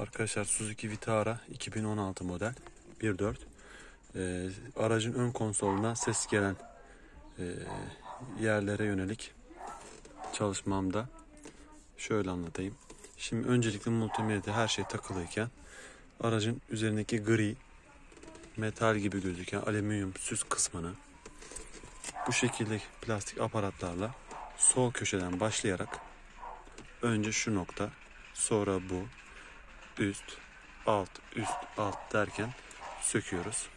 Arkadaşlar Suzuki Vitara 2016 model 1.4. Aracın ön konsoluna ses gelen yerlere yönelik çalışmamda şöyle anlatayım. Şimdi öncelikle multimedya her şey takılıyken aracın üzerindeki gri metal gibi gözüken alüminyum süs kısmını bu şekilde plastik aparatlarla sol köşeden başlayarak önce şu nokta, sonra bu, üst, alt, üst, alt derken söküyoruz.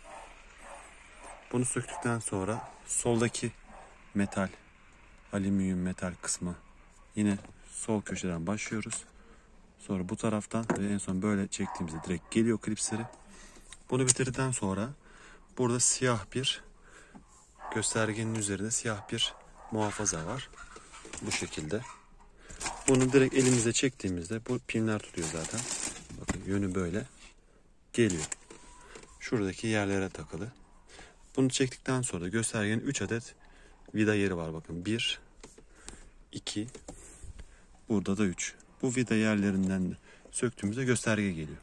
Bunu söktükten sonra soldaki metal, alüminyum metal kısmı yine sol köşeden başlıyoruz. Sonra bu taraftan ve en son böyle çektiğimizde direkt geliyor klipsleri. Bunu bitirdikten sonra burada siyah bir göstergenin üzerinde siyah bir muhafaza var. Bu şekilde. Bunu direkt elimize çektiğimizde bu pinler tutuyor zaten. Bakın yönü böyle geliyor. Şuradaki yerlere takılı. Bunu çektikten sonra da göstergenin 3 adet vida yeri var. Bakın 1, 2, burada da 3. Bu vida yerlerinden söktüğümüzde gösterge geliyor.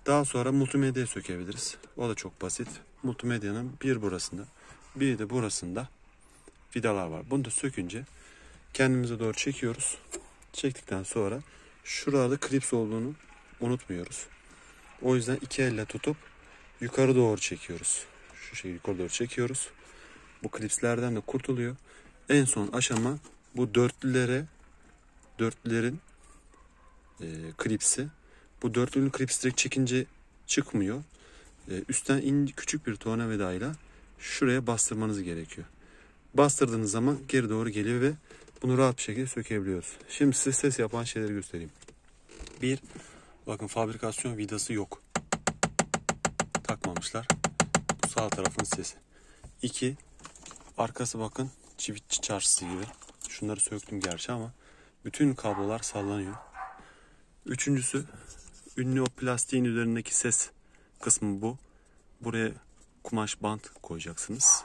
Daha sonra multimedyayı sökebiliriz. O da çok basit. Multimedyanın bir burasında, bir de burasında vidalar var. Bunu da sökünce kendimize doğru çekiyoruz. Çektikten sonra şurada klips olduğunu unutmuyoruz. O yüzden iki elle tutup yukarı doğru çekiyoruz. Şu şekilde yukarı doğru çekiyoruz. Bu klipslerden de kurtuluyor. En son aşama bu dörtlülerin klipsi. Bu dörtlünün klipsi direkt çekince çıkmıyor. Üstten küçük bir tornavidayla şuraya bastırmanız gerekiyor. Bastırdığınız zaman geri doğru geliyor ve bunu rahat bir şekilde sökebiliyoruz. Şimdi size ses yapan şeyleri göstereyim. Bir, bakın fabrikasyon vidası yok. Takmamışlar. Bu sağ tarafın sesi. İki, arkası bakın çivitçi çarşısı gibi. Şunları söktüm gerçi ama bütün kablolar sallanıyor. Üçüncüsü, ünlü o plastiğin üzerindeki ses kısmı bu. Buraya kumaş bant koyacaksınız.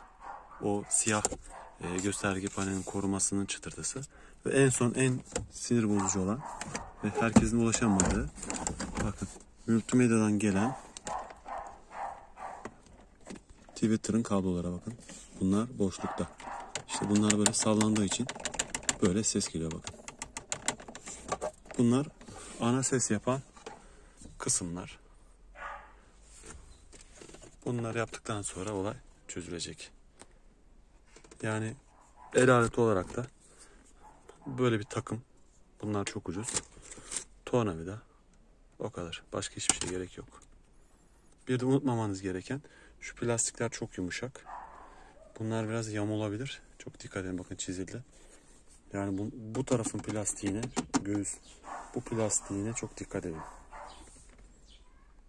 O siyah gösterge panelinin korumasının çıtırtısı. Ve en son en sinir bozucu olan ve herkesin ulaşamadığı, bakın multimedyadan gelen Twitter'ın kablolara bakın. Bunlar boşlukta. İşte bunlar böyle sallandığı için böyle ses geliyor bakın. Bunlar ana ses yapan kısımlar. Bunları yaptıktan sonra olay çözülecek. Yani el aleti olarak da böyle bir takım. Bunlar çok ucuz. Tornavida. O kadar. Başka hiçbir şey gerek yok. Bir de unutmamanız gereken şu plastikler çok yumuşak. Bunlar biraz yamulabilir. Çok dikkat edin, bakın çizildi. Yani bu tarafın plastiğine, göğüs bu plastiğine çok dikkat edin.